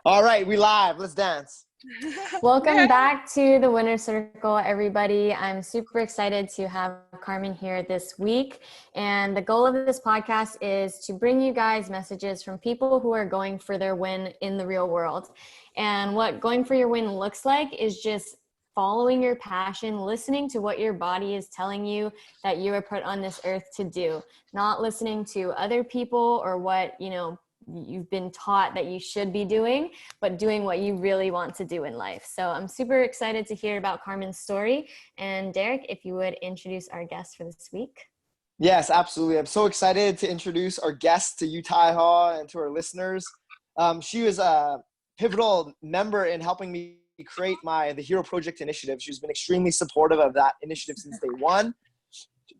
All right, we live. Let's dance. Welcome back to the Winner Circle, everybody. I'm super excited to have Carmen here this week. And the goal of this podcast is to bring you guys messages from people who are going for their win in the real world. And what going for your win looks like is just following your passion, listening to what your body is telling you that you are put on this earth to do, not listening to other people or what, you've been taught that you should be doing, but doing what you really want to do in life. So I'm super excited to hear about Carmen's story. And Derek, if you would introduce our guest for this week. Yes, absolutely. I'm so excited to introduce our guest to you, Ha, and to our listeners. She was a pivotal member in helping me create the Hero Project initiative. She's been extremely supportive of that initiative since day one.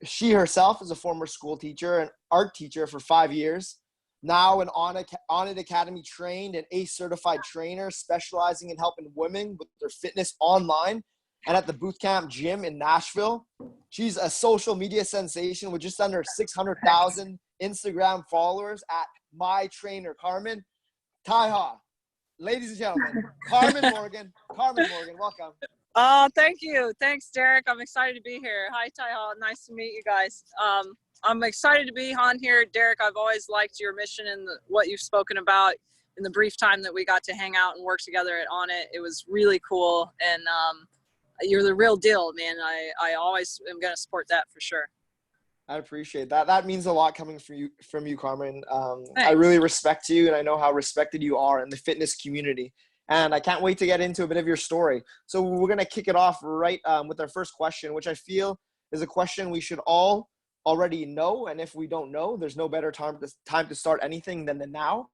She herself is a former school teacher and art teacher for 5 years. Now an On-It Academy trained and ACE certified trainer specializing in helping women with their fitness online and at the Bootcamp gym in Nashville. She's a social media sensation with just under 600,000 Instagram followers at My Trainer Carmen. Ha, ladies and gentlemen, Carmen Morgan, welcome. Oh, thank you. Thanks, Derek. I'm excited to be here. Hi, Ha. Nice to meet you guys. I'm excited to be on here. Derek, I've always liked your mission and what you've spoken about in the brief time that we got to hang out and work together On It. It was really cool. And you're the real deal, man. I always am going to support that for sure. I appreciate that. That means a lot coming from you, Carmen. I really respect you, and I know how respected you are in the fitness community. And I can't wait to get into a bit of your story. So we're going to kick it off right with our first question, which I feel is a question we should all already know. And if we don't know, there's no better time to start anything than the now.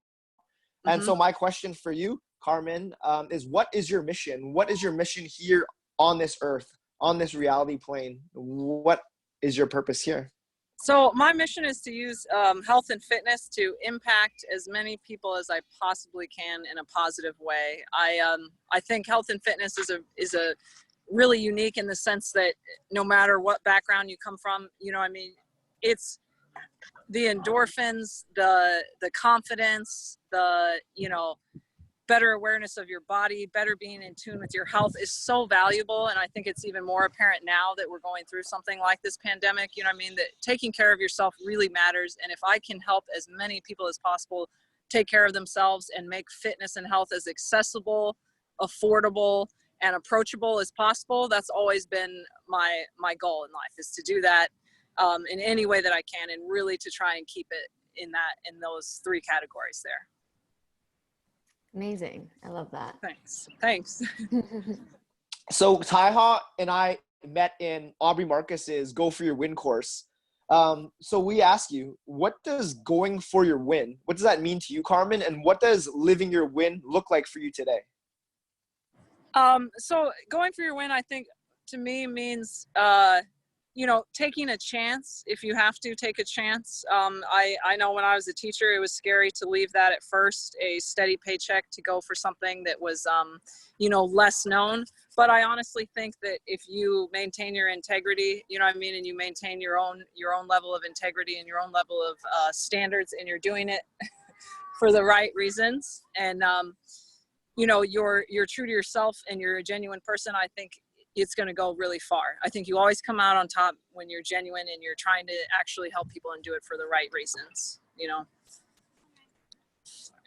Mm-hmm. And so my question for you, Carmen, is what is your mission? What is your mission here on this earth, on this reality plane? What is your purpose here? So my mission is to use health and fitness to impact as many people as I possibly can in a positive way. I think health and fitness is a really unique in the sense that no matter what background you come from, it's the endorphins, the confidence, the better awareness of your body, better being in tune with your health is so valuable. And I think it's even more apparent now that we're going through something like this pandemic, that taking care of yourself really matters. And if I can help as many people as possible take care of themselves and make fitness and health as accessible, affordable, and approachable as possible, that's always been my goal in life, is to do that in any way that I can, and really to try and keep it in those three categories there. Amazing. I love that. Thanks. So Ha and I met in Aubrey Marcus's Go For Your Win course. So we ask you, what does going for your win, what does that mean to you, Carmen? And what does living your win look like for you today? So going for your win, I think to me means, taking a chance. If you have to take a chance. I know when I was a teacher, it was scary to leave that at first, a steady paycheck, to go for something that was, less known. But I honestly think that if you maintain your integrity, and you maintain your own level of integrity and your own level of standards, and you're doing it for the right reasons, and you're true to yourself and you're a genuine person, I think it's going to go really far. I think you always come out on top when you're genuine and you're trying to actually help people and do it for the right reasons,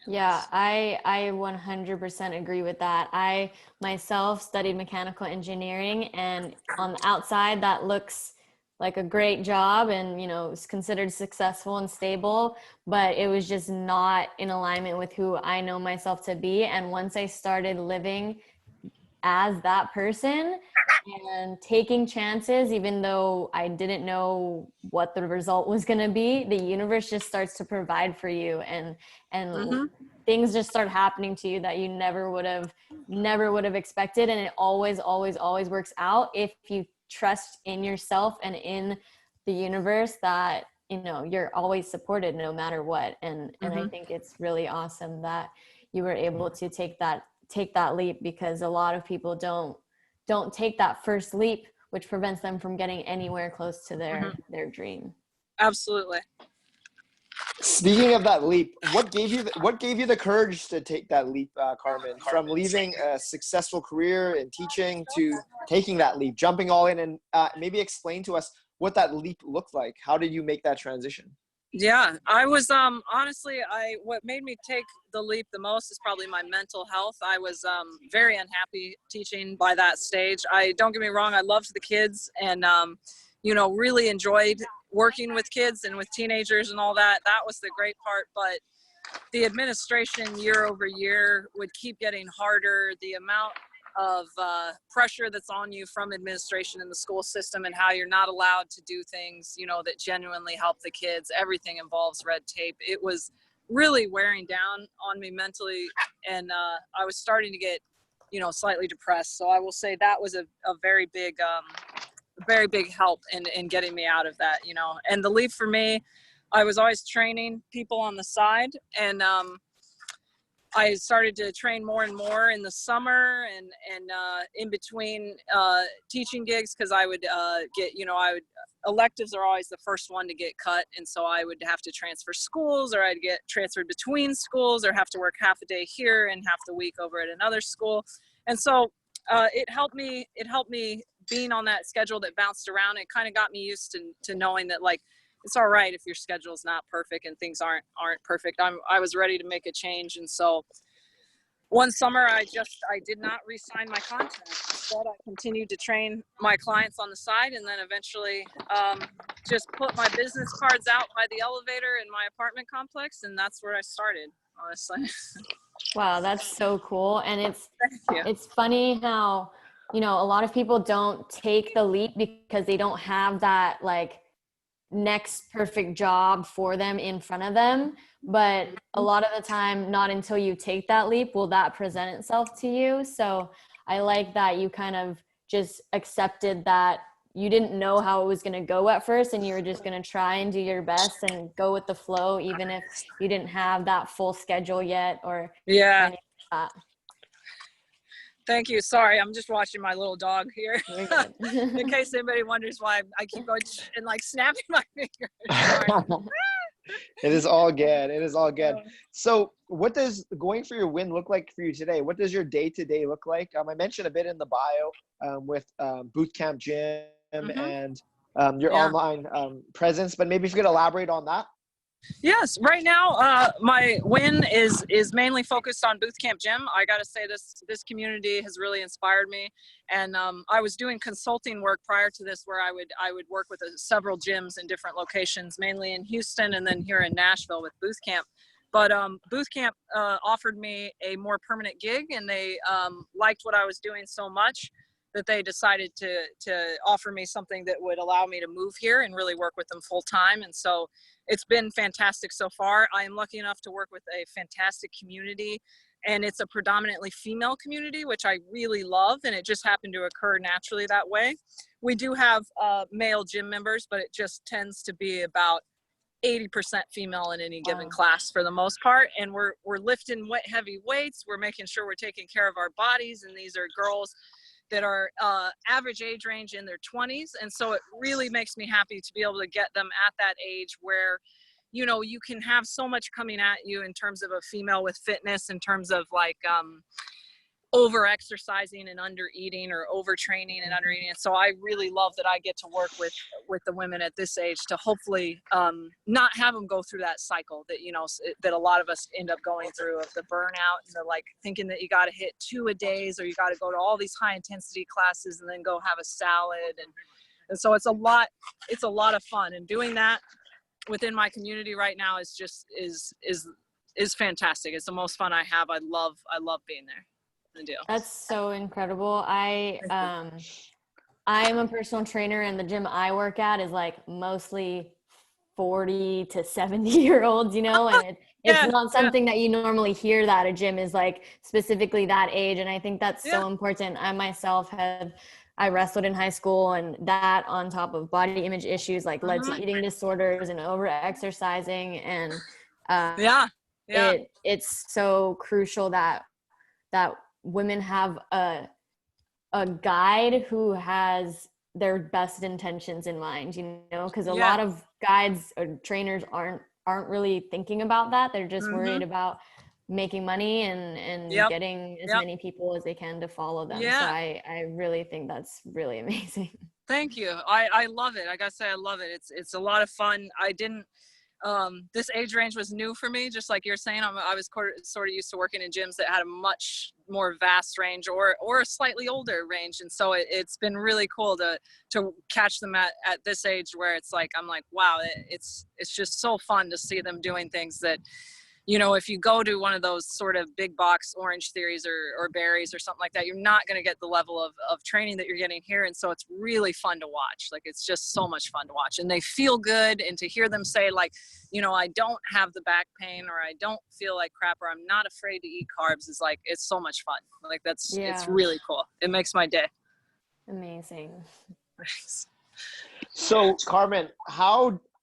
Yeah, I 100% agree with that. I myself studied mechanical engineering, and on the outside that looks like a great job and, it's considered successful and stable, but it was just not in alignment with who I know myself to be. And once I started living as that person and taking chances, even though I didn't know what the result was going to be, the universe just starts to provide for you, and mm-hmm. things just start happening to you that you never would have expected. And it always works out if you trust in yourself and in the universe that, you're always supported no matter what. And I think it's really awesome that you were able to take that leap, because a lot of people don't take that first leap, which prevents them from getting anywhere close to their dream. Absolutely. Speaking of that leap, what gave you the courage to take that leap, Carmen, from leaving a successful career in teaching to taking that leap, jumping all in, and maybe explain to us what that leap looked like. How did you make that transition? Yeah, I was honestly, what made me take the leap the most is probably my mental health. I was very unhappy teaching by that stage. Don't get me wrong, I loved the kids and really enjoyed working with kids and with teenagers and all that. That was the great part, but the administration year over year would keep getting harder. The amount of pressure that's on you from administration in the school system and how you're not allowed to do things, that genuinely help the kids. Everything involves red tape. It was really wearing down on me mentally. And I was starting to get, slightly depressed. So I will say that was a very big help in getting me out of that, and the leap for me, I was always training people on the side, and I started to train more and more in the summer and in between teaching gigs, because I would electives are always the first one to get cut. And so I would have to transfer schools, or I'd get transferred between schools, or have to work half a day here and half the week over at another school. And so it helped me being on that schedule that bounced around. It kind of got me used to knowing that, like, it's all right if your schedule is not perfect and things aren't perfect. I was ready to make a change. And so one summer I did not re-sign my contract. Instead, I continued to train my clients on the side, and then eventually just put my business cards out by the elevator in my apartment complex. And that's where I started, honestly. Wow, that's so cool. And it's funny how, a lot of people don't take the leap because they don't have that like next perfect job for them in front of them. But a lot of the time, not until you take that leap will that present itself to you. So I like that you kind of just accepted that you didn't know how it was going to go at first, and you were just going to try and do your best and go with the flow, even if you didn't have that full schedule yet or anything like that. Thank you. Sorry, I'm just watching my little dog here. In case anybody wonders why I keep going and like snapping my fingers. It is all good. It is all good. So what does going for your win look like for you today? What does your day-to-day look like? I mentioned a bit in the bio with Bootcamp Gym and your online presence, but maybe if you could elaborate on that. Yes, right now my win is mainly focused on Bootcamp Gym. I got to say this community has really inspired me, and I was doing consulting work prior to this, where I would work with several gyms in different locations, mainly in Houston and then here in Nashville with Bootcamp. But Bootcamp offered me a more permanent gig, and they liked what I was doing so much that they decided to offer me something that would allow me to move here and really work with them full time. And so it's been fantastic so far. I am lucky enough to work with a fantastic community, and it's a predominantly female community, which I really love, and it just happened to occur naturally that way. We do have male gym members, but it just tends to be about 80% female in any given class for the most part. And we're lifting heavy weights. We're making sure we're taking care of our bodies, and these are girls that are average age range in their 20s. And so it really makes me happy to be able to get them at that age where, you can have so much coming at you in terms of a female with fitness, in terms of like over exercising and under eating, or overtraining and under eating. And so I really love that I get to work with the women at this age to hopefully not have them go through that cycle that, that a lot of us end up going through, of the burnout and the like thinking that you got to hit 2 a days, or you got to go to all these high intensity classes and then go have a salad. And so it's a lot of fun, and doing that within my community right now is just is fantastic. It's the most fun I have. I love being there. Deal. That's so incredible. I'm a personal trainer, and the gym I work at is like mostly 40 to 70-year-olds, and it's not something that you normally hear, that a gym is like specifically that age. And I think that's so important. I myself I wrestled in high school, and that on top of body image issues like led to eating disorders and over exercising. And it's so crucial that women have a guide who has their best intentions in mind, because a lot of guides or trainers aren't aren't really thinking about that. They're just Mm-hmm. worried about making money and Yep. getting as Yep. many people as they can to follow them. Yeah. So I really think that's really amazing. Thank you. I love it. I gotta say, I love it. It's a lot of fun. I didn't, this age range was new for me, just like you're saying. I was sort of used to working in gyms that had a much more vast range or a slightly older range. And so it's been really cool to catch them at this age where it's like, I'm like, wow, it's just so fun to see them doing things that, you know, if you go to one of those sort of big box Orange Theories or Berries or something like that, you're not going to get the level of training that you're getting here. And so it's really fun to watch. Like, it's just so much fun to watch, and they feel good. And to hear them say, like, you know, I don't have the back pain, or I don't feel like crap, or I'm not afraid to eat carbs, is like, it's so much fun. Like, it's really cool. It makes my day. Amazing. So Carmen,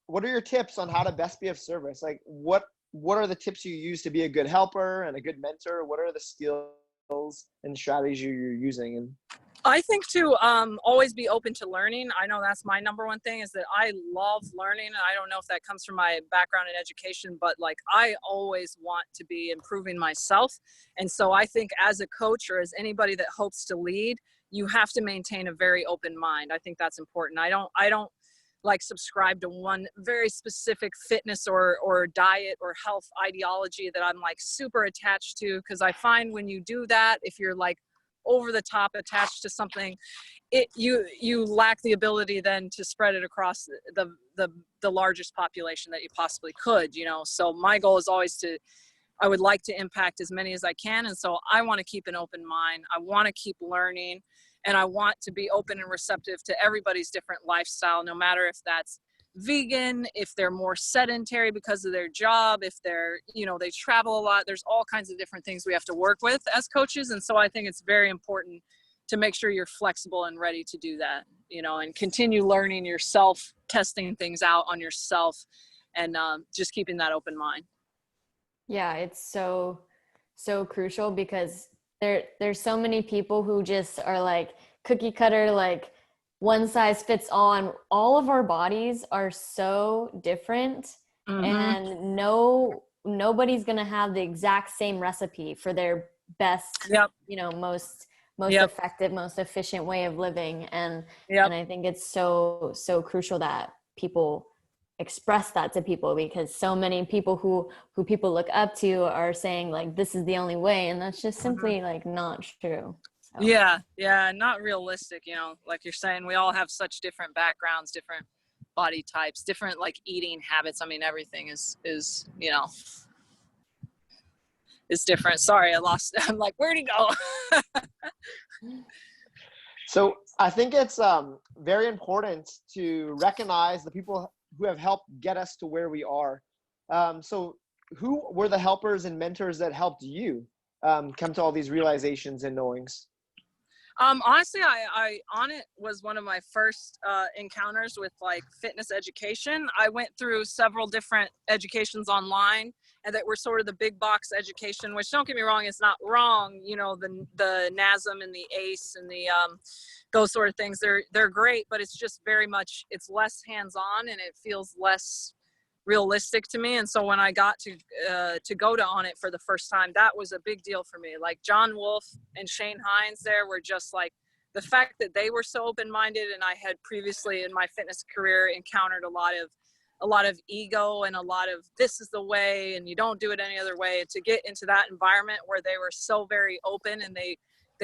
what are your tips on how to best be of service? Like, what are the tips you use to be a good helper and a good mentor? What are the skills and strategies you're using? And I think to always be open to learning. I know that's my number one thing, is that I love learning. And I don't know if that comes from my background in education, but like, I always want to be improving myself. And so I think as a coach, or as anybody that hopes to lead, you have to maintain a very open mind. I think that's important. I don't like subscribe to one very specific fitness or diet or health ideology that I'm like super attached to. Cause I find when you do that, if you're like over the top attached to something, you lack the ability then to spread it across the largest population that you possibly could, you know? So my goal is always I would like to impact as many as I can. And so I want to keep an open mind. I want to keep learning. And I want to be open and receptive to everybody's different lifestyle, no matter if that's vegan, if they're more sedentary because of their job, if they're, you know, they travel a lot. There's all kinds of different things we have to work with as coaches. And so I think it's very important to make sure you're flexible and ready to do that, you know, and continue learning yourself, testing things out on yourself, and just keeping that open mind. Yeah, it's so crucial, because there's so many people who just are like cookie cutter, like one size fits all, and all of our bodies are so different. Mm-hmm. And nobody's gonna have the exact same recipe for their best, you know, most effective, most efficient way of living. And I think it's so crucial that people express that to people, because so many people who people look up to are saying like, this is the only way, and that's just simply like not true. So. Yeah, not realistic. You know, like you're saying, we all have such different backgrounds, different body types, different like eating habits. I mean, everything is you know, is different. Sorry, I lost. I'm like, where'd he go? So I think it's very important to recognize the people who have helped get us to where we are. So who were the helpers and mentors that helped you come to all these realizations and knowings? Honestly, I Onnit was one of my first encounters with like fitness education. I went through several different educations online, and that were sort of the big box education, which, don't get me wrong, it's not wrong. You know, the NASM and the ACE and the those sort of things, they're great, but it's just very much, it's less hands-on, and it feels less realistic to me. And so when I got to go to Onnit for the first time, that was a big deal for me. Like John Wolf and Shane Hines there were just like, the fact that they were so open-minded, and I had previously in my fitness career encountered a lot of ego and a lot of, this is the way and you don't do it any other way. To get into that environment where they were so very open, and they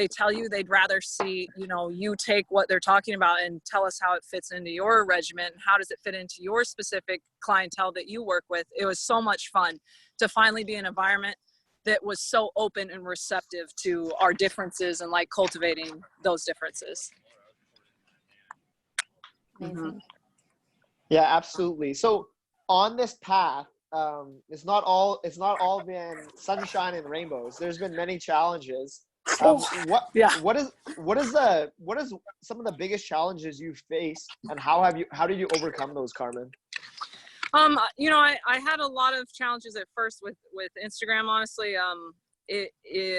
tell you they'd rather see, you know, you take what they're talking about and tell us how it fits into your regimen. How does it fit into your specific clientele that you work with? It was so much fun to finally be in an environment that was so open and receptive to our differences and like cultivating those differences. Mm-hmm. Yeah, absolutely. So on this path, it's not all been sunshine and rainbows. There's been many challenges. What is some of the biggest challenges you faced, and how did you overcome those, Carmen? You know, I had a lot of challenges at first with Instagram, honestly.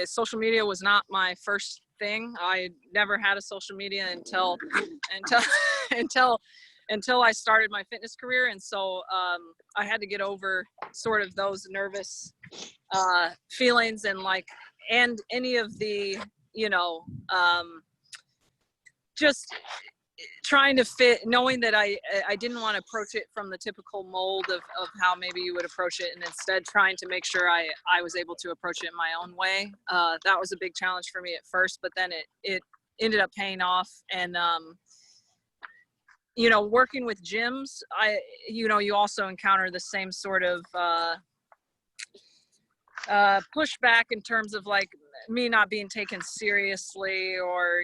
Social media was not my first thing. I never had a social media until until I started my fitness career. And so I had to get over sort of those nervous feelings and any of the, just trying to fit, knowing that I didn't want to approach it from the typical mold of how maybe you would approach it, and instead trying to make sure I was able to approach it in my own way. That was a big challenge for me at first, but then it ended up paying off. And working with gyms, you also encounter the same sort of pushback in terms of like me not being taken seriously, or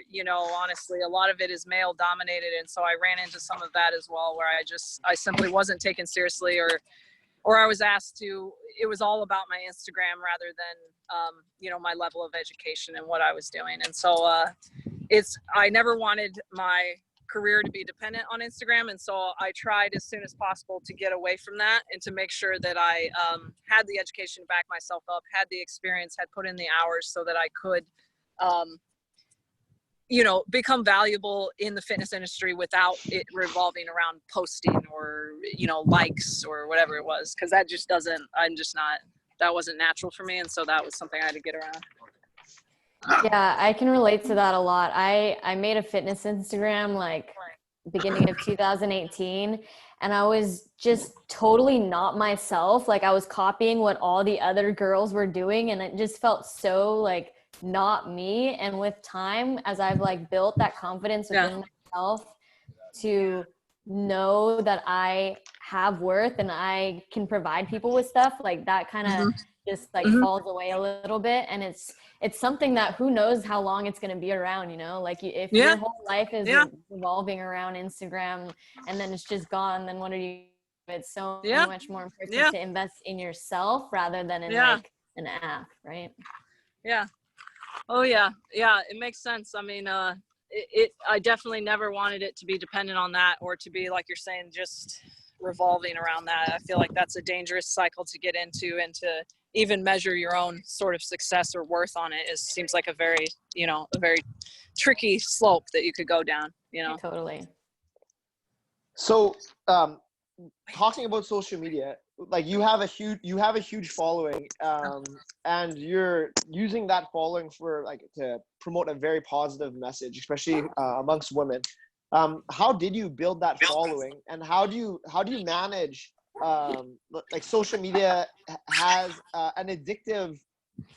honestly a lot of it is male dominated, and so I ran into some of that as well, where I simply wasn't taken seriously, or I was asked to, it was all about my Instagram rather than my level of education and what I was doing. And so I never wanted my career to be dependent on Instagram, and so I tried as soon as possible to get away from that and to make sure that I had the education to back myself up, had the experience, had put in the hours so that I could become valuable in the fitness industry without it revolving around posting or likes or whatever it was, because that just that wasn't natural for me, and so that was something I had to get around. Yeah, I can relate to that a lot. I made a fitness Instagram like beginning of 2018, and I was just totally not myself. Like I was copying what all the other girls were doing, and it just felt so like not me. And with time, as I've like built that confidence within myself to know that I have worth and I can provide people with stuff, like that kind of just like falls away a little bit. And it's something that who knows how long it's going to be around, like if your whole life is revolving around Instagram and then it's just gone, then what are you? It's so much more important to invest in yourself rather than in like an app, right? Yeah. Oh yeah. Yeah. It makes sense. I mean, I definitely never wanted it to be dependent on that, or to be, like you're saying, just revolving around that. I feel like that's a dangerous cycle to get into, and to even measure your own sort of success or worth on it seems like a very tricky slope that you could go down, Totally. So, talking about social media, like you have a huge following, and you're using that following for like to promote a very positive message, especially amongst women. How did you build that following, and how do you manage like social media has an addictive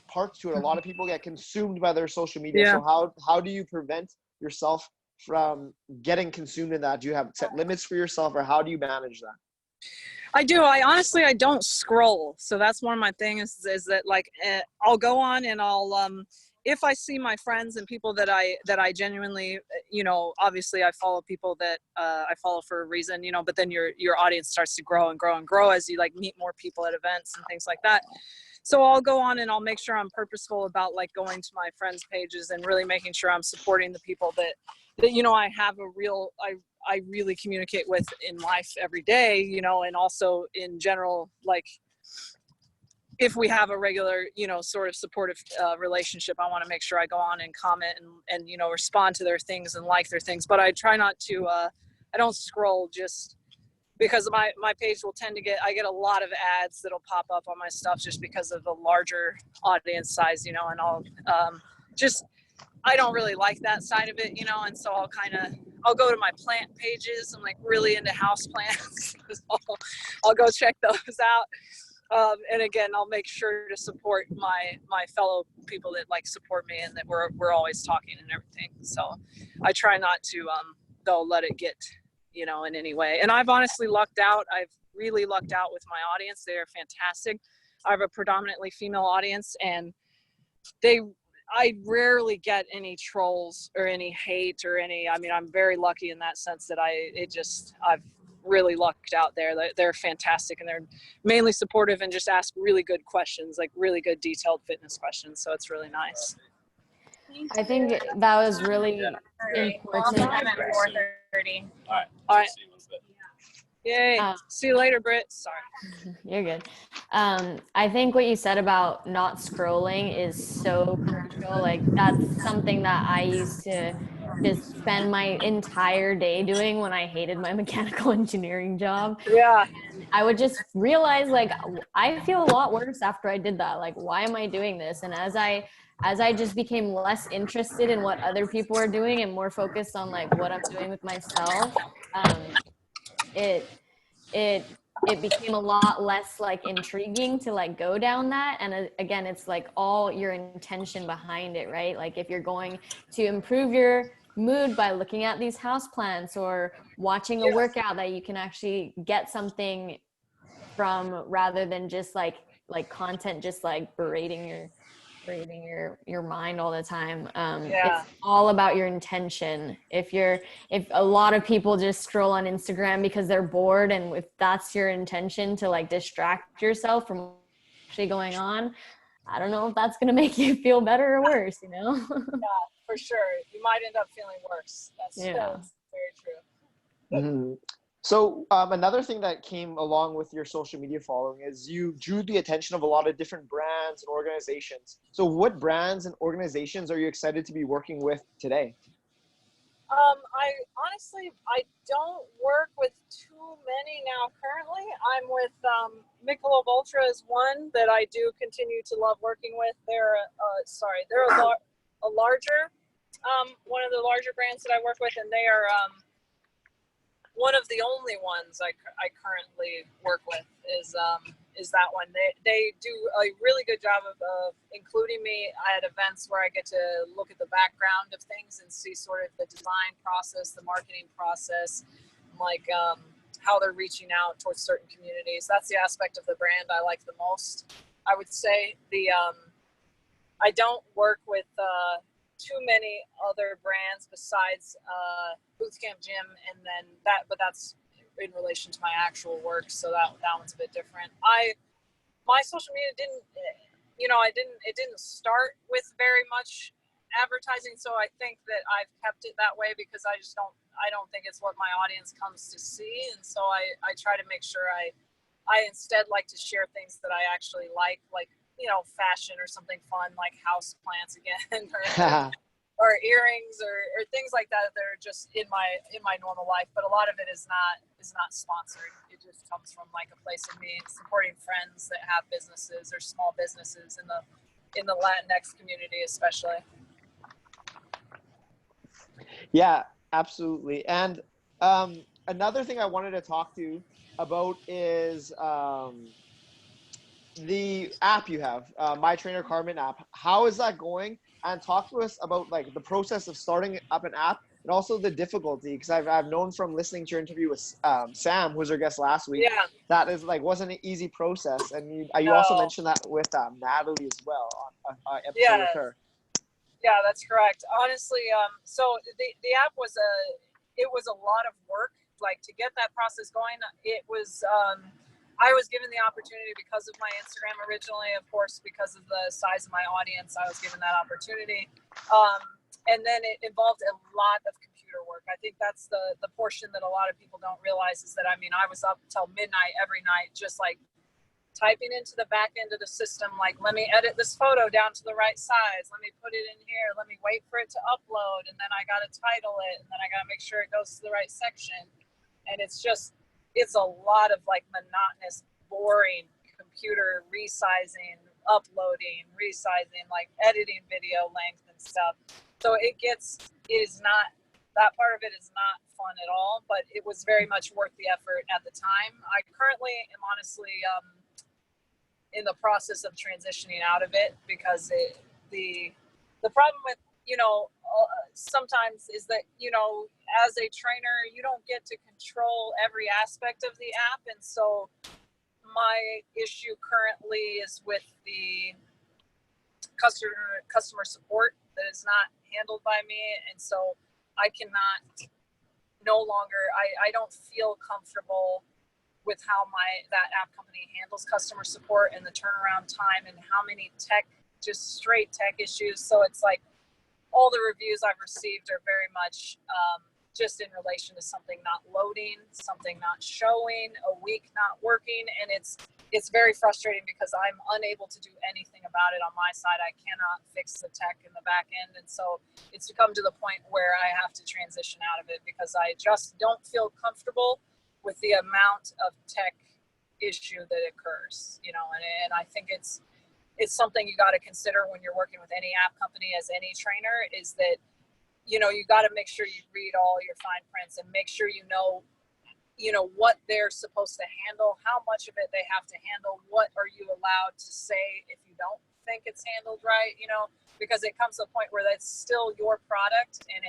part to it? A lot of people get consumed by their social media. So how do you prevent yourself from getting consumed in that? Do you have set limits for yourself, or how do you manage that? I do. I don't scroll. So that's one of my things is that like I'll go on and I'll if I see my friends and people that I genuinely, obviously I follow people that I follow for a reason, but then your audience starts to grow and grow and grow as you like meet more people at events and things like that. So I'll go on and I'll make sure I'm purposeful about like going to my friends' pages and really making sure I'm supporting the people that I have I really communicate with in life every day, and also in general, like if we have a regular, sort of supportive relationship, I want to make sure I go on and comment and respond to their things and like their things. But I try not to, I don't scroll just because my page will tend to I get a lot of ads that'll pop up on my stuff just because of the larger audience size, and I'll I don't really like that side of it, and so I'll go to my plant pages. I'm like really into house plants. I'll go check those out. And again, I'll make sure to support my fellow people that like support me and that we're always talking and everything. So I try not to, though, let it get, in any way. And I've honestly lucked out. I've really lucked out with my audience. They are fantastic. I have a predominantly female audience, and I rarely get any trolls or any hate or I'm very lucky in that sense that I've really lucked out there. They're fantastic, and they're mainly supportive and just ask really good questions, like really good detailed fitness questions. So it's really nice. I think that was really important. I'm at 4:30. All right. Yay. See you later, Britt. Sorry. You're good. I think what you said about not scrolling is so crucial. Like that's something that I used to just spend my entire day doing when I hated my mechanical engineering job. Yeah. And I would just realize, like, I feel a lot worse after I did that. Like, why am I doing this? And as I just became less interested in what other people are doing and more focused on like what I'm doing with myself, it it became a lot less like intriguing to like go down that. And again, it's like all your intention behind it, right? Like if you're going to improve your mood by looking at these house plants or watching a workout that you can actually get something from, rather than just like content just like berating your mind all the time. It's all about your intention. If a lot of people just scroll on Instagram because they're bored, and if that's your intention to like distract yourself from what's actually going on, I don't know if that's going to make you feel better or worse, you know? Yeah, for sure. You might end up feeling worse. That's very true. Mm-hmm. So another thing that came along with your social media following is you drew the attention of a lot of different brands and organizations. So what brands and organizations are you excited to be working with today? I honestly, I don't work with too many now currently. I'm with Michelob Ultra is one that I do continue to love working with. They're a larger, one of the larger brands that I work with, and they are one of the only ones I currently work with is that one. They do a really good job of including me at events where I get to look at the background of things and see sort of the design process, the marketing process, like how they're reaching out towards certain communities. That's the aspect of the brand I like the most. I would say I don't work with too many other brands besides Bootcamp Gym, and then but that's in relation to my actual work, so that one's a bit different. My social media it didn't start with very much advertising, so I think that I've kept it that way because I don't think it's what my audience comes to see, and so I try to make sure I instead like to share things that I actually like fashion or something fun like house plants again or earrings or things like that that are just in my normal life. But a lot of it is not sponsored. It just comes from like a place of me supporting friends that have businesses or small businesses in the Latinx community especially. Yeah, absolutely. And another thing I wanted to talk to you about is the app you have, My Trainer Carmen App. How is that going? And talk to us about like the process of starting up an app and also the difficulty, because I've known from listening to your interview with Sam, who was our guest last week, that is like wasn't an easy process. And you also mentioned that with Natalie as well on an episode with her. Yeah, that's correct. Honestly, so the app was a lot of work. Like to get that process going, it was. I was given the opportunity because of my Instagram originally, of course, because of the size of my audience. I was given that opportunity, and then it involved a lot of computer work. I think that's the portion that a lot of people don't realize is that I was up till midnight every night, just like typing into the back end of the system, like, let me edit this photo down to the right size. Let me put it in here. Let me wait for it to upload. And then I got to title it. And then I got to make sure it goes to the right section. And it's a lot of like monotonous, boring computer resizing, uploading, resizing, like editing video length and stuff. So that part of it is not fun at all, but it was very much worth the effort at the time. I currently am honestly, in the process of transitioning out of it because the problem with sometimes is that as a trainer you don't get to control every aspect of the app, and so my issue currently is with the customer support that is not handled by me, and so I cannot I don't feel comfortable with how that app company handles customer support and the turnaround time and how many just straight tech issues. So it's like all the reviews I've received are very much just in relation to something not loading, something not showing, a week not working. And it's very frustrating because I'm unable to do anything about it on my side. I cannot fix the tech in the back end. And so it's come to the point where I have to transition out of it because I just don't feel comfortable with the amount of tech issue that occurs, and I think it's something you got to consider when you're working with any app company as any trainer, is that you got to make sure you read all your fine prints and make sure you know what they're supposed to handle, how much of it they have to handle, what are you allowed to say if you don't think it's handled right, because it comes to a point where that's still your product, and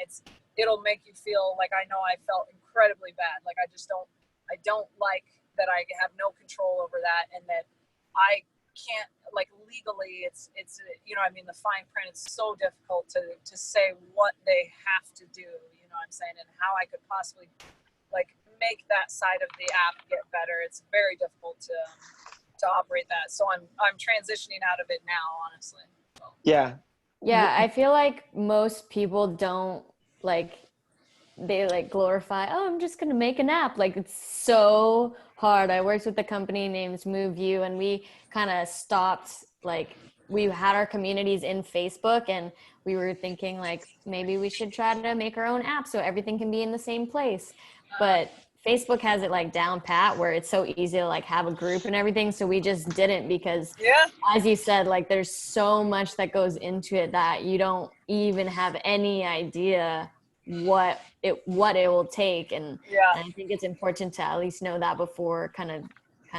it'll make you feel like, I know I felt incredibly bad, like I don't like that I have no control over that, and that I can't, like, legally it's the fine print, it's so difficult to say what they have to do, what I'm saying, and how I could possibly like make that side of the app get better. It's very difficult to operate that. So I'm transitioning out of it now, honestly. So. Yeah. Yeah, I feel like most people don't they glorify, oh, I'm just going to make an app. Like, it's so hard. I worked with a company named MoveU, and we kind of stopped, we had our communities in Facebook, and we were thinking maybe we should try to make our own app so everything can be in the same place. But Facebook has it down pat where it's so easy to have a group and everything. So we just didn't, because as you said, there's so much that goes into it that you don't even have any idea what it will take. And I think it's important to at least know that before kind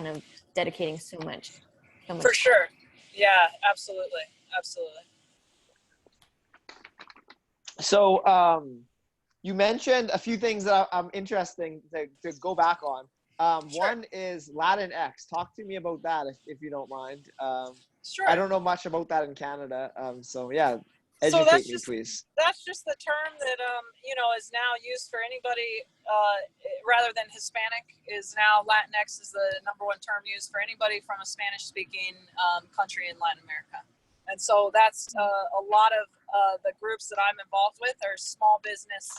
of dedicating so much. For sure. Yeah, absolutely. So you mentioned a few things that I'm interesting to go back on. Sure. One is Latinx. Talk to me about that if you don't mind. Sure. I don't know much about that in Canada. Educate me, please. That's just the term that is now used for anybody rather than Hispanic. Is now Latinx is the number one term used for anybody from a Spanish-speaking country in Latin America. And so that's a lot of the groups that I'm involved with are small business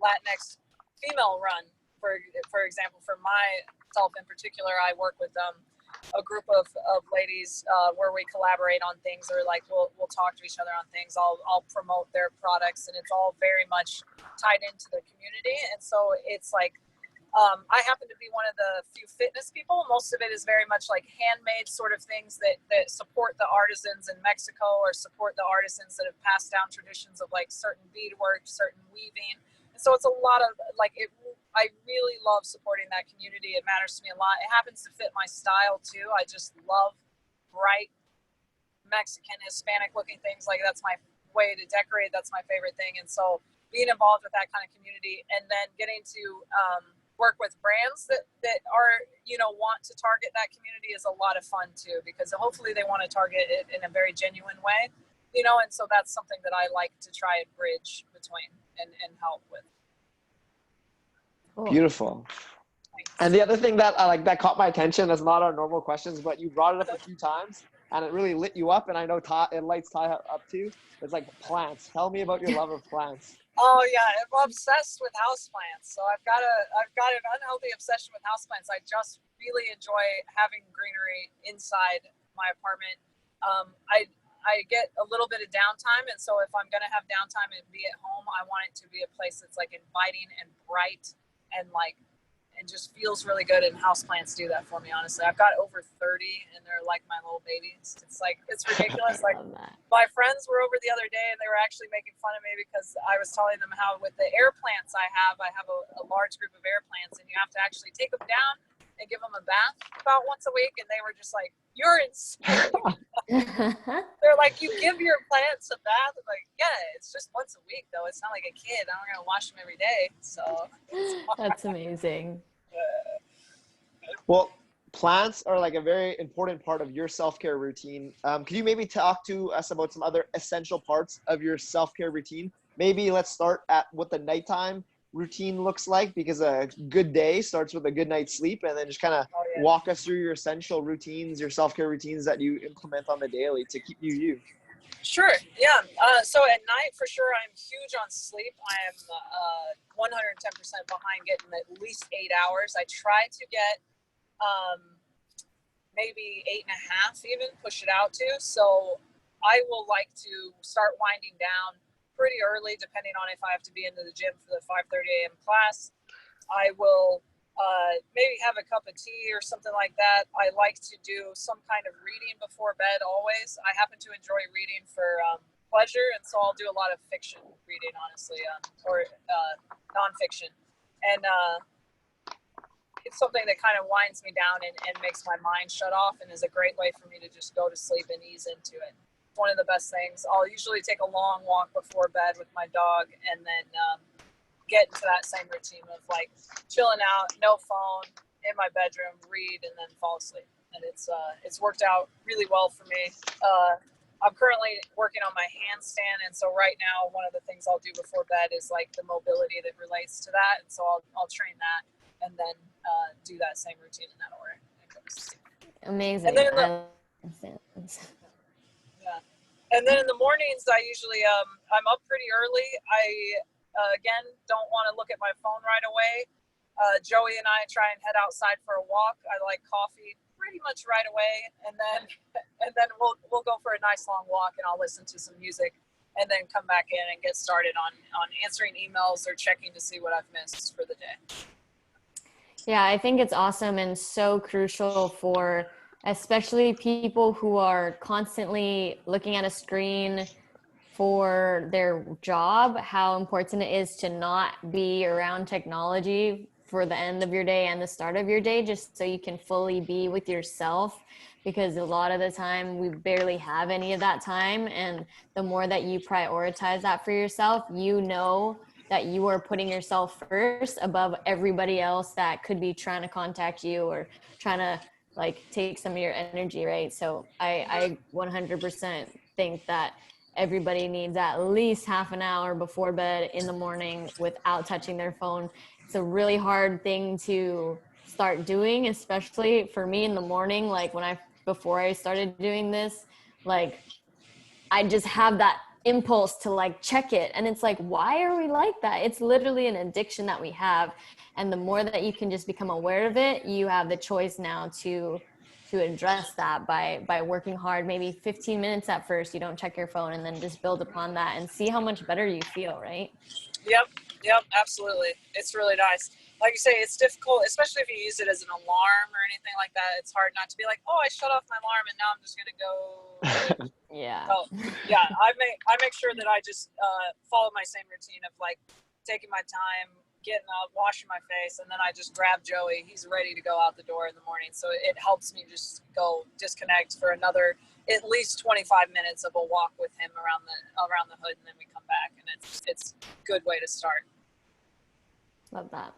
Latinx female run. For example, for myself in particular, I work with a group of ladies where we collaborate on things, or we'll talk to each other on things. I'll promote their products, and it's all very much tied into the community. And so it's I happen to be one of the few fitness people. Most of it is very much handmade sort of things that support the artisans in Mexico, or support the artisans that have passed down traditions of certain beadwork, certain weaving. And so it's a lot of I really love supporting that community. It matters to me a lot. It happens to fit my style too. I just love bright Mexican, Hispanic looking things. That's my way to decorate. That's my favorite thing. And so being involved with that kind of community, and then getting to work with brands that are, want to target that community is a lot of fun too, because hopefully they want to target it in a very genuine way, and so that's something that I like to try and bridge between and help with. Cool. Beautiful. And the other thing that that caught my attention, that's not our normal questions, but you brought it up a few times and it really lit you up, and I know it lights Ty up too. It's plants. Tell me about your love of plants. Oh yeah, I'm obsessed with houseplants. So I've got an unhealthy obsession with houseplants. I just really enjoy having greenery inside my apartment. I get a little bit of downtime, and so if I'm gonna have downtime and be at home, I want it to be a place that's inviting and bright and and just feels really good. And houseplants do that for me, honestly. I've got over 30, and they're like my little babies. It's it's ridiculous. My friends were over the other day, and they were actually making fun of me because I was telling them how with the air plants I have a large group of air plants, and you have to actually take them down and give them a bath about once a week. And they were just like, "You're insane." They're like, "You give your plants a bath?" I'm like, "Yeah, it's just once a week though. It's not like a kid. I'm gonna wash them every day." So that's amazing. Well, plants are a very important part of your self-care routine. Could you maybe talk to us about some other essential parts of your self-care routine? Maybe let's start at what the nighttime routine looks like, because a good day starts with a good night's sleep, and then just kind of walk us through your essential routines, your self-care routines that you implement on the daily to keep you. Sure. Yeah. So at night, for sure, I'm huge on sleep. I am 110% behind getting at least 8 hours. I try to get maybe 8.5, even push it out to. So I will like to start winding down pretty early, depending on if I have to be into the gym for the 5:30 a.m. class. I will maybe have a cup of tea or something like that. I like to do some kind of reading before bed always. I happen to enjoy reading for pleasure, and so I'll do a lot of fiction reading, honestly, or nonfiction. And it's something that kind of winds me down and makes my mind shut off, and is a great way for me to just go to sleep and ease into it. It's one of the best things. I'll usually take a long walk before bed with my dog, and then get into that same routine of like chilling out, no phone, in my bedroom, read, and then fall asleep. And it's worked out really well for me. I'm currently working on my handstand, and so right now one of the things I'll do before bed is like the mobility that relates to that, and so I'll train that and then do that same routine in that order. Amazing. And then and then in the mornings, I usually I'm up pretty early. I again, don't want to look at my phone right away. Joey and I try and head outside for a walk. I like coffee pretty much right away, and then we'll go for a nice long walk, and I'll listen to some music, and then come back in and get started on answering emails or checking to see what I've missed for the day. Yeah, I think it's awesome and so crucial for especially people who are constantly looking at a screen for their job, how important it is to not be around technology for the end of your day and the start of your day, just so you can fully be with yourself, because a lot of the time we barely have any of that time. And the more that you prioritize that for yourself, you know that you are putting yourself first above everybody else that could be trying to contact you or trying to like take some of your energy, right? So I 100% think that everybody needs at least half an hour before bed in the morning without touching their phone. It's a really hard thing to start doing, especially for me in the morning. Like before I started doing this, like I just have that impulse to like check it. And it's like, why are we like that? It's literally an addiction that we have. And the more that you can just become aware of it, you have the choice now to address that by working hard. Maybe 15 minutes at first, you don't check your phone, and then just build upon that and see how much better you feel, right? Yep, absolutely. It's really nice. Like you say, it's difficult, especially if you use it as an alarm or anything like that. It's hard not to be like, oh, I shut off my alarm and now I'm just going to go. Yeah. So, yeah, I make sure that I just follow my same routine of like taking my time, getting up, washing my face, and then I just grab Joey. He's ready to go out the door in the morning. So it helps me just go disconnect for another at least 25 minutes of a walk with him around the hood, and then we come back, and it's a good way to start. Love that.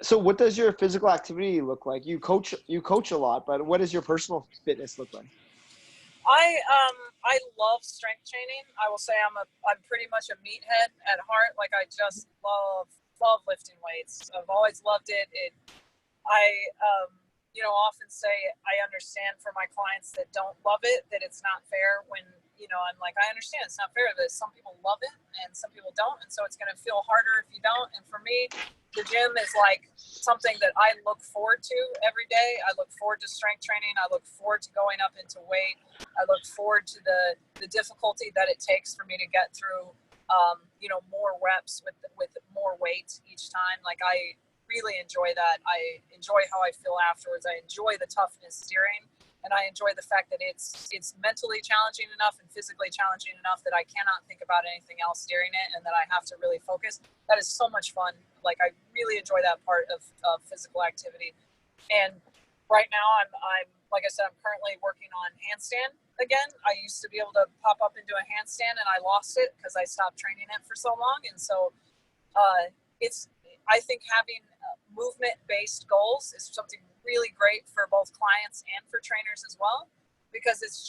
So what does your physical activity look like? You coach a lot, but what does your personal fitness look like? I love strength training. I will say I'm pretty much a meathead at heart. Like I just love lifting weights. I've always loved it. Often say I understand for my clients that don't love it, that it's not fair when, I'm like, I understand it's not fair that some people love it and some people don't. And so it's going to feel harder if you don't. And for me, the gym is like something that I look forward to every day. I look forward to strength training. I look forward to going up into weight. I look forward to the difficulty that it takes for me to get through, more reps with more weight each time. Like I really enjoy that. I enjoy how I feel afterwards. I enjoy the toughness steering, and I enjoy the fact that it's mentally challenging enough and physically challenging enough that I cannot think about anything else steering it, and that I have to really focus. That is so much fun. Like I really enjoy that part of physical activity. And right now I'm like I said, I'm currently working on handstand again. I used to be able to pop up and do a handstand, and I lost it because I stopped training it for so long. And so I think having movement-based goals is something really great for both clients and for trainers as well, because it's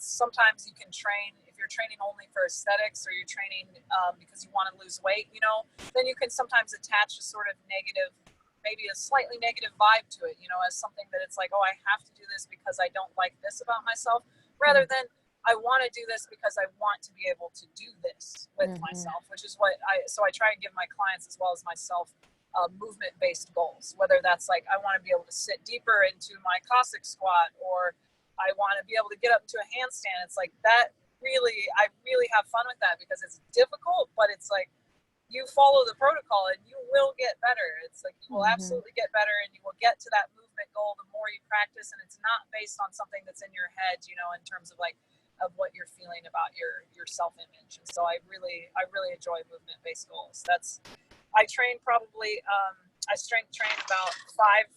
sometimes you can train, if you're training only for aesthetics or you're training because you want to lose weight, then you can sometimes attach a sort of negative, maybe a slightly negative vibe to it, as something that it's like, oh, I have to do this because I don't like this about myself, rather than I want to do this because I want to be able to do this with myself, which is what I try and give my clients as well as myself movement-based goals, whether that's like, I want to be able to sit deeper into my Cossack squat, or I want to be able to get up into a handstand. It's like that I really have fun with that because it's difficult, but it's like, you follow the protocol and you will get better. It's like, you will absolutely get better, and you will get to that movement goal the more you practice. And it's not based on something that's in your head, in terms of like, of what you're feeling about your self-image. And so I really enjoy movement-based goals. I train probably, I strength train about five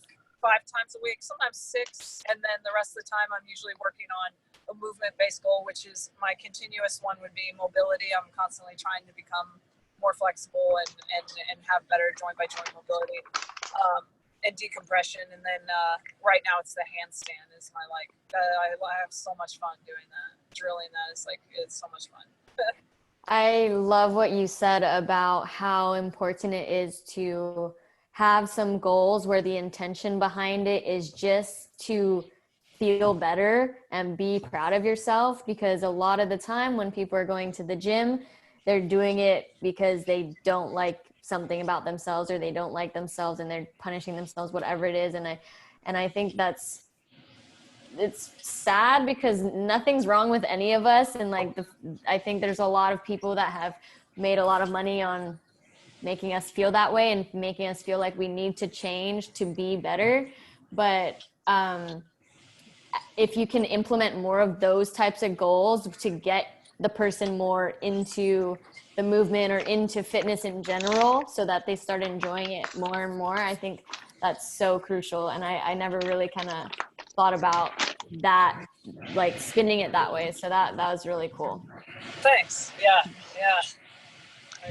times a week, sometimes 6. And then the rest of the time I'm usually working on a movement-based goal, which is my continuous one would be mobility. I'm constantly trying to become more flexible and have better joint by joint mobility, and decompression. And then right now it's the handstand is my I have so much fun doing that. Drilling that is it's so much fun. I love what you said about how important it is to have some goals where the intention behind it is just to feel better and be proud of yourself, because a lot of the time when people are going to the gym, they're doing it because they don't like something about themselves, or they don't like themselves and they're punishing themselves, whatever it is. And I think it's sad because nothing's wrong with any of us. And I think there's a lot of people that have made a lot of money on making us feel that way and making us feel like we need to change to be better. But if you can implement more of those types of goals to get the person more into the movement or into fitness in general, so that they start enjoying it more and more, I think that's so crucial. And I never really kind of thought about that, like spinning it that way. So that was really cool. Thanks. Yeah.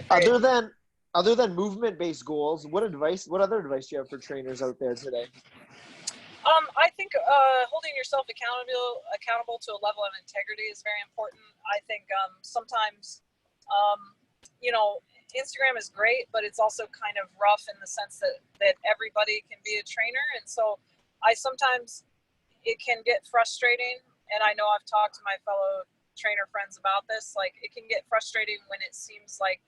Other than movement-based goals, what other advice do you have for trainers out there today? I think holding yourself accountable to a level of integrity is very important. I think sometimes, Instagram is great, but it's also kind of rough in the sense that everybody can be a trainer. And so it can get frustrating. And I know I've talked to my fellow trainer friends about this. Like, it can get frustrating when it seems like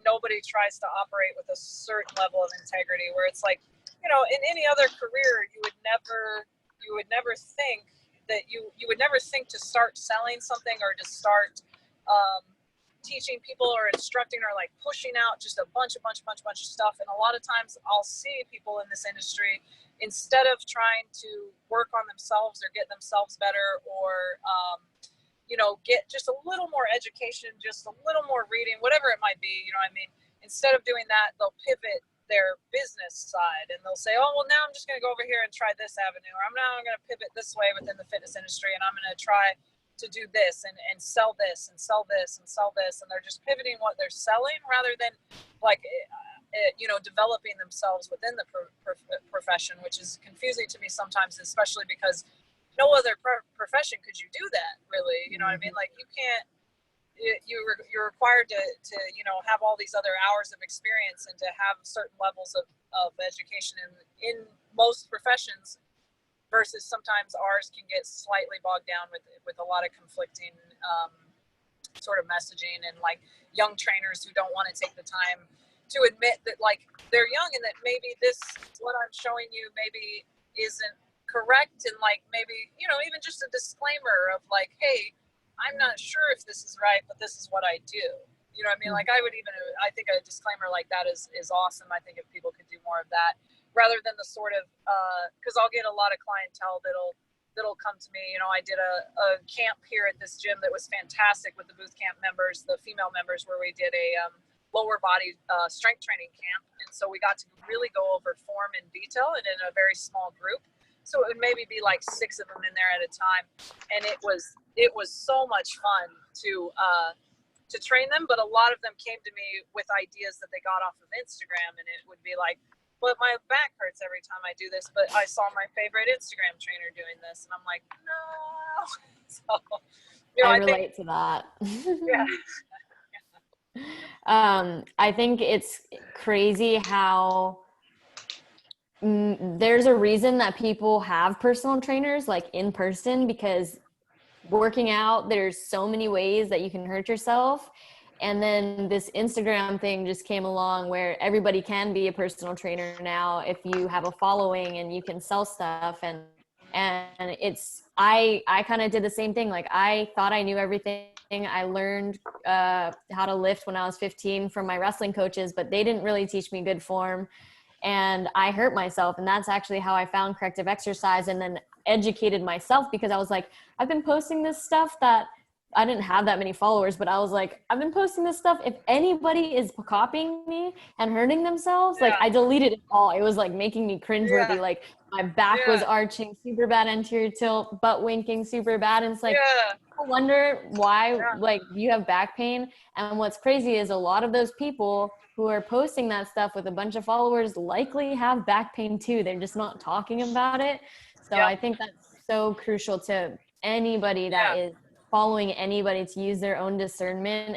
nobody tries to operate with a certain level of integrity, where it's like, in any other career, you would never think to start selling something, or to start teaching people or instructing, or like pushing out just a bunch of stuff. And a lot of times I'll see people in this industry, instead of trying to work on themselves or get themselves better, or get just a little more education, just a little more reading, whatever it might be, instead of doing that, they'll pivot their business side, and they'll say, oh, well, now I'm just going to go over here and try this avenue, or I'm going to pivot this way within the fitness industry, and I'm going to try to do this and sell this and sell this and sell this. And they're just pivoting what they're selling, rather than developing themselves within the profession, which is confusing to me sometimes, especially because no other profession could you do that, really. You know what I mean? Like, you can't, you're required to have all these other hours of experience and to have certain levels of education in most professions, versus sometimes ours can get slightly bogged down with a lot of conflicting sort of messaging, and like young trainers who don't want to take the time to admit that like they're young, and that maybe this, what I'm showing you, maybe isn't correct. And like, maybe, even just a disclaimer of like, hey, I'm not sure if this is right, but this is what I do. You know what I mean? Like, I think a disclaimer like that is awesome. I think if people could do more of that, rather than the sort of, cause I'll get a lot of clientele that'll come to me. I did a camp here at this gym that was fantastic with the boot camp members, the female members, where we did a lower body strength training camp. And so we got to really go over form in detail, and in a very small group. So it would maybe be like 6 of them in there at a time. And it was so much fun to train them. But a lot of them came to me with ideas that they got off of Instagram, and it would be like, but my back hurts every time I do this, but I saw my favorite Instagram trainer doing this. And I'm like, no. So, I relate to that. Yeah. I think it's crazy how there's a reason that people have personal trainers like in person, because working out, there's so many ways that you can hurt yourself. And then this Instagram thing just came along where everybody can be a personal trainer now if you have a following and you can sell stuff. And it's, I kind of did the same thing. Like, I thought I knew everything. I learned how to lift when I was 15 from my wrestling coaches, but they didn't really teach me good form. And I hurt myself. And that's actually how I found corrective exercise, and then educated myself, because I was like, I've been posting this stuff that I didn't have that many followers, but I was like, I've been posting this stuff. If anybody is copying me and hurting themselves, like, I deleted it all. It was like making me cringeworthy. Like, my back was arching super bad, anterior tilt, butt winking super bad. And it's like, I wonder why, like, you have back pain. And what's crazy is a lot of those people who are posting that stuff with a bunch of followers likely have back pain too. They're just not talking about it. So I think that's so crucial to anybody that is following anybody, to use their own discernment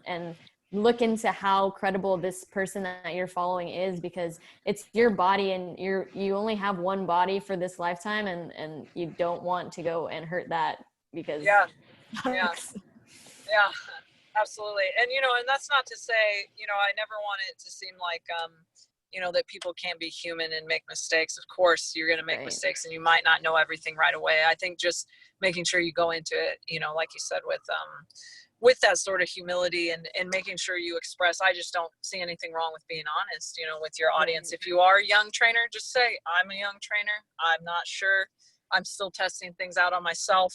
and look into how credible this person that you're following is, because it's your body, and you only have one body for this lifetime, and you don't want to go and hurt that, because absolutely. And and that's not to say, I never want it to seem like that people can't be human and make mistakes. Of course you're going to make mistakes, and you might not know everything right away. I think just making sure you go into it, like you said, with that sort of humility, and making sure you express. I just don't see anything wrong with being honest, with your audience. If you are a young trainer, just say, I'm a young trainer. I'm not sure. I'm still testing things out on myself.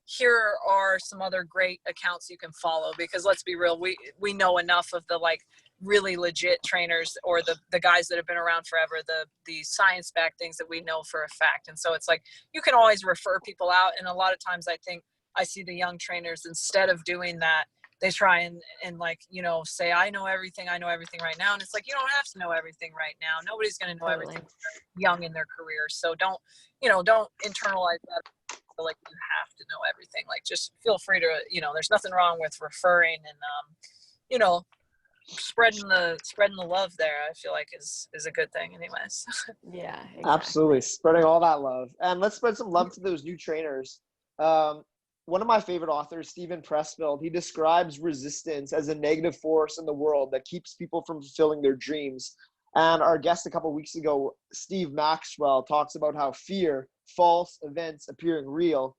Here are some other great accounts you can follow, because let's be real, we know enough of the like really legit trainers, or the guys that have been around forever, the science backed things that we know for a fact. And so it's like, you can always refer people out. And a lot of times I think I see the young trainers, instead of doing that, they try and like, say, I know everything right now. And it's like, you don't have to know everything right now. Nobody's going to know everything young in their career. So don't internalize that. Like, you have to know everything. Like, just feel free to, there's nothing wrong with referring, and spreading the love there, I feel like is a good thing anyways. Yeah, exactly. Absolutely. Spreading all that love. And let's spread some love to those new trainers. One of my favorite authors, Stephen Pressfield, he describes resistance as a negative force in the world that keeps people from fulfilling their dreams. And our guest a couple of weeks ago, Steve Maxwell, talks about how fear, false events appearing real,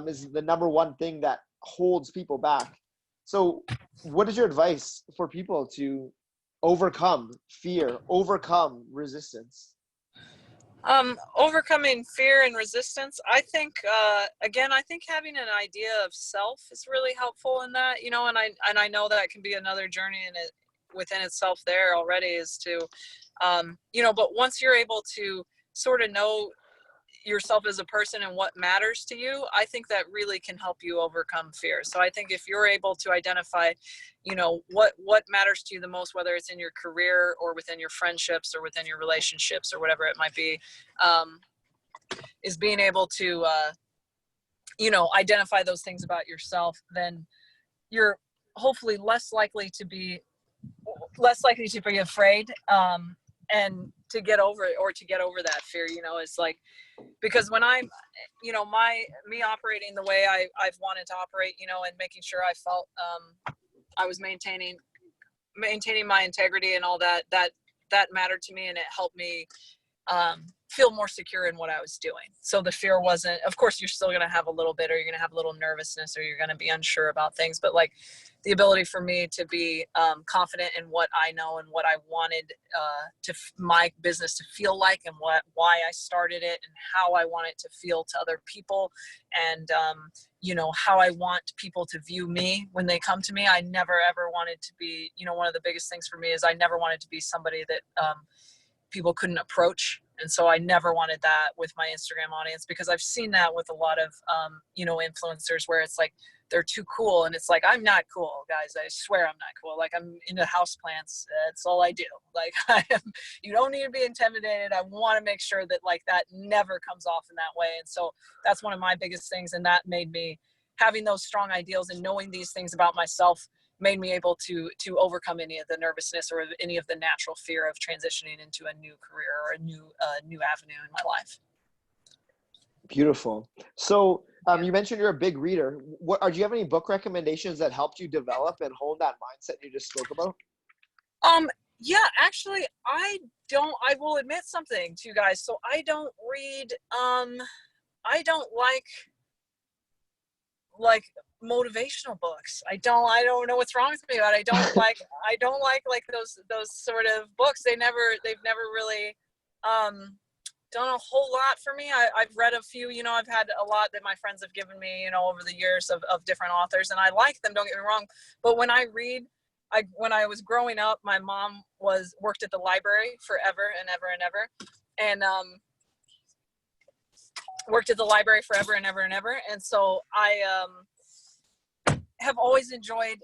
is the number one thing that holds people back. So what is your advice for people to overcome fear, overcome resistance? Overcoming fear and resistance, I think, again, I think having an idea of self is really helpful in that, and I know that can be another journey in it within itself there already, is to, but once you're able to sort of know yourself as a person and what matters to you, I think that really can help you overcome fear. So I think if you're able to identify, what matters to you the most, whether it's in your career or within your friendships or within your relationships or whatever it might be, is being able to, identify those things about yourself, then you're hopefully less likely to be afraid, and to get over it, or to get over that fear. It's like, because when I'm, me operating the way I've wanted to operate, and making sure I felt, I was maintaining my integrity and all that mattered to me, and it helped me, feel more secure in what I was doing. So the fear wasn't, of course you're still going to have a little bit, or you're going to have a little nervousness, or you're going to be unsure about things, but like the ability for me to be confident in what I know and what I wanted my business to feel like, and why I started it, and how I want it to feel to other people, and how I want people to view me when they come to me. I never ever wanted to be, one of the biggest things for me is I never wanted to be somebody that people couldn't approach. And so I never wanted that with my Instagram audience, because I've seen that with a lot of, influencers, where it's like, they're too cool. And it's like, I'm not cool, guys. I swear I'm not cool. Like, I'm into houseplants. That's all I do. Like, you don't need to be intimidated. I want to make sure that like that never comes off in that way. And so that's one of my biggest things. And that made me, having those strong ideals and knowing these things about myself, made me able to overcome any of the nervousness or any of the natural fear of transitioning into a new career or a new avenue in my life. Beautiful. So You mentioned you're a big reader. Do you have any book recommendations that helped you develop and hone that mindset you just spoke about? Yeah, actually, I will admit something to you guys. So I don't read, I don't like motivational books. I don't know what's wrong with me, but I don't like those sort of books. They've never really, done a whole lot for me. I've read a few, I've had a lot that my friends have given me, over the years of different authors, and I like them, don't get me wrong. But when I read, when I was growing up, my mom worked at the library forever and ever and ever. And, worked at the library forever and ever and ever. And so I, have always enjoyed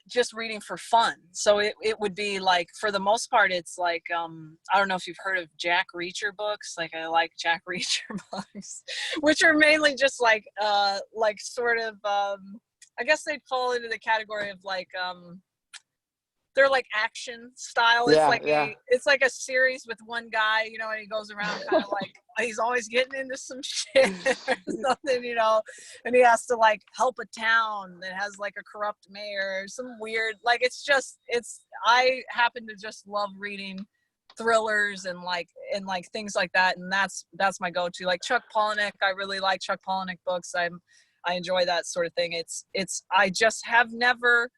just reading for fun. So it would be like, for the most part, it's like, I don't know if you've heard of Jack Reacher books. Like, I like Jack Reacher books, which are mainly just like sort of, I guess they'd fall into the category of like, they're like action style. It's like a series with one guy, and he goes around kind of like, he's always getting into some shit or something, and he has to like help a town that has like a corrupt mayor or some weird, like, I happen to just love reading thrillers and things like that. And that's my go-to. Like Chuck Palahniuk, I really like Chuck Palahniuk books. I enjoy that sort of thing. I just have never,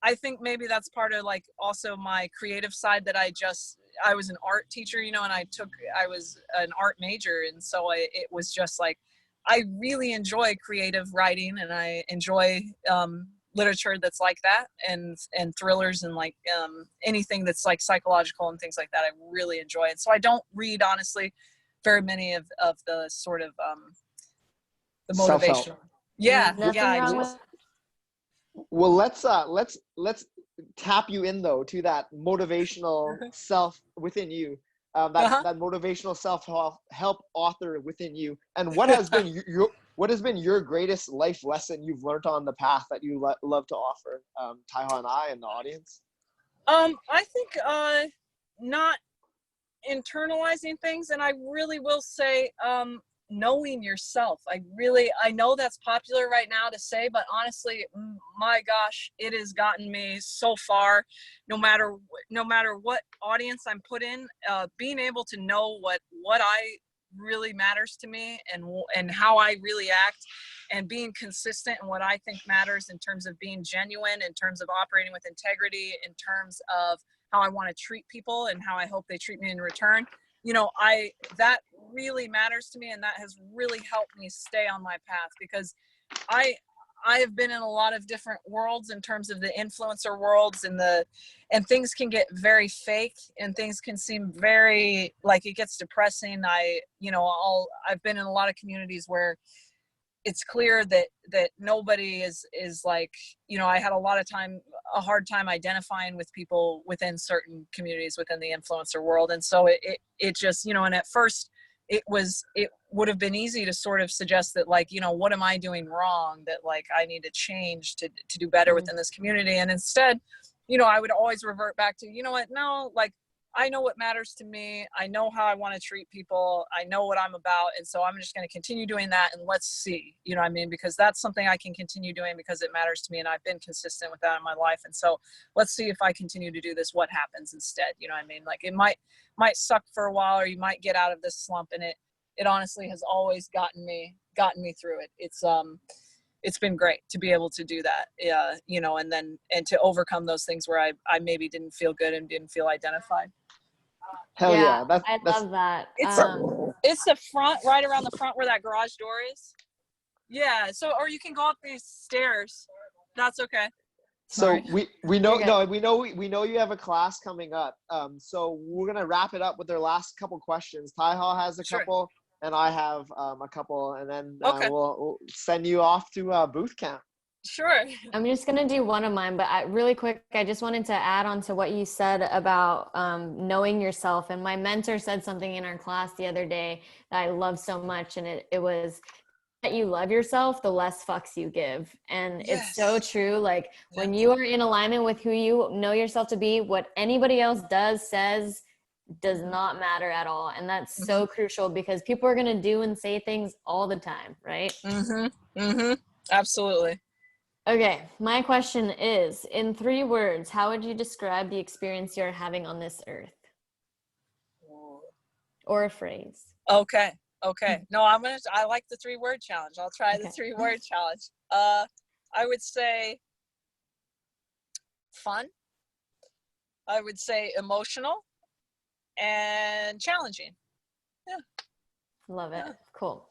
I think maybe that's part of like also my creative side, that I was an art teacher, and I was an art major. And so it was just like, I really enjoy creative writing, and I enjoy literature that's like that, and thrillers, and like anything that's like psychological and things like that. I really enjoy it. So I don't read, honestly, very many of the sort of the motivational. Self-help. Yeah. Well, let's tap you in though to that motivational self within you, that motivational self-help author within you. And what has been your greatest life lesson you've learned on the path that you love to offer, Taiha and I and the audience? I think not internalizing things, and I really will say knowing yourself. I know that's popular right now to say, but honestly, my gosh, it has gotten me so far. No matter what audience I'm put in, being able to know what I really matters to me, and how I really act, and being consistent in what I think matters in terms of being genuine, in terms of operating with integrity, in terms of how I want to treat people and how I hope they treat me in return. That really matters to me, and that has really helped me stay on my path, because I have been in a lot of different worlds in terms of the influencer worlds, and things can get very fake, and things can seem very, like, it gets depressing. I've been in a lot of communities where it's clear that nobody is like, I had a hard time identifying with people within certain communities within the influencer world. And so it just, and at first it would have been easy to sort of suggest that, like, what am I doing wrong, that like I need to change to do better within this community. And instead, I would always revert back to, no, like, I know what matters to me. I know how I want to treat people. I know what I'm about. And so I'm just going to continue doing that, and let's see, because that's something I can continue doing because it matters to me. And I've been consistent with that in my life. And so let's see if I continue to do this, what happens instead. Like, it might suck for a while, or you might get out of this slump. And it honestly has always gotten me through it. It's been great to be able to do that, and to overcome those things where I maybe didn't feel good and didn't feel identified. Hell yeah. I love that. It's the front, right around the front where that garage door is. Yeah. So, or you can go up these stairs. That's okay. So we know you have a class coming up. So we're going to wrap it up with their last couple questions. Taiha has a couple, and I have a couple, and then we'll send you off to boot camp. Sure. I'm just going to do one of mine, but really quick, I just wanted to add on to what you said about knowing yourself. And my mentor said something in our class the other day that I love so much. And it was that you love yourself, the less fucks you give. And It's so true. Like, when you are in alignment with who you know yourself to be, what anybody else does, says, does not matter at all. And that's so crucial because people are going to do and say things all the time, right? Absolutely. Okay, my question is, in 3 words, how would you describe the experience you're having on this earth? Or a phrase. Okay. No, I like the 3-word challenge. I'll try the 3-word challenge. I would say fun. I would say emotional and challenging. Yeah. Love it. Cool.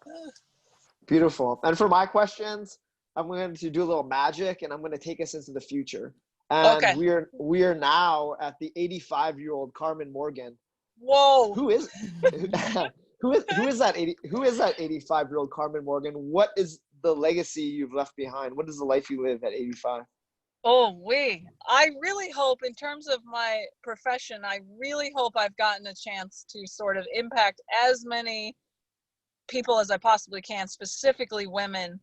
Beautiful. And for my questions, I'm going to do a little magic and I'm going to take us into the future. And we are now at the 85-year-old Carmen Morgan. Whoa. Who is that 85-year-old Carmen Morgan? What is the legacy you've left behind? What is the life you live at 85? I really hope, in terms of my profession, I really hope I've gotten a chance to sort of impact as many people as I possibly can, specifically women,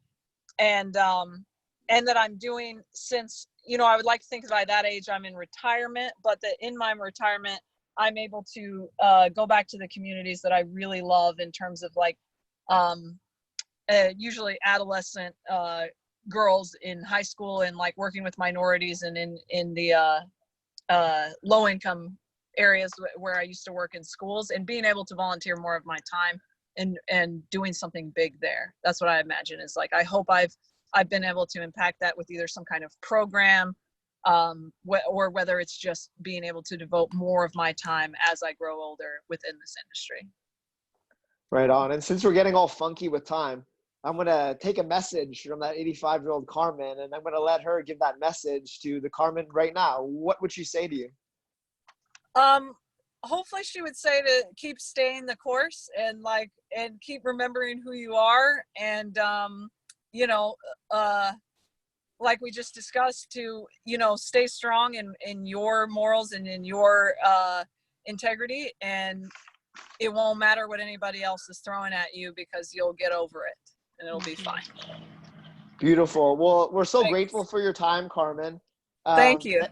and that I'm doing, since, I would like to think by that age I'm in retirement, but that in my retirement I'm able to go back to the communities that I really love, in terms of like usually adolescent girls in high school, and like working with minorities, and in the low income areas where I used to work in schools, and being able to volunteer more of my time and doing something big there. That's what I imagine is like, I hope I've been able to impact that with either some kind of program, or whether it's just being able to devote more of my time as I grow older within this industry. Right on. And since we're getting all funky with time, I'm going to take a message from that 85-year-old Carmen, and I'm going to let her give that message to the Carmen right now. What would she say to you? Hopefully she would say to keep staying the course, and keep remembering who you are, and like we just discussed, to stay strong in your morals and in your integrity, and it won't matter what anybody else is throwing at you, because you'll get over it and it'll be fine. Beautiful. Well, we're so grateful for your time, Carmen. Thank you.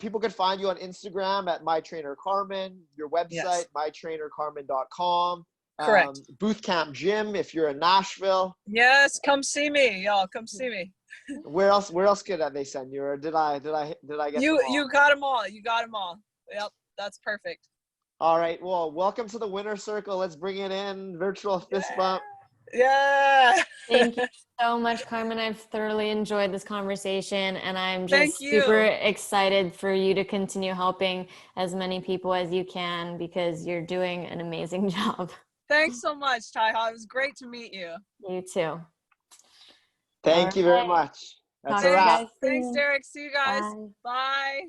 People can find you on Instagram at mytrainercarmen, your website, mytrainercarmen.com. Correct. Booth Camp Gym if you're in Nashville. Yes, come see me, y'all. Come see me. Where else could they send you? Or did I get you? Them all? You got them all. You got them all. Yep, that's perfect. All right. Well, welcome to the winner's circle. Let's bring it in. Virtual fist bump. Yeah. Thank you so much, Carmen. I've thoroughly enjoyed this conversation, and I'm just super excited for you to continue helping as many people as you can, because you're doing an amazing job. Thanks so much, Taiha. It was great to meet you. You too. Thank you very much. That's a wrap. Thanks, Derek. See you guys. Bye.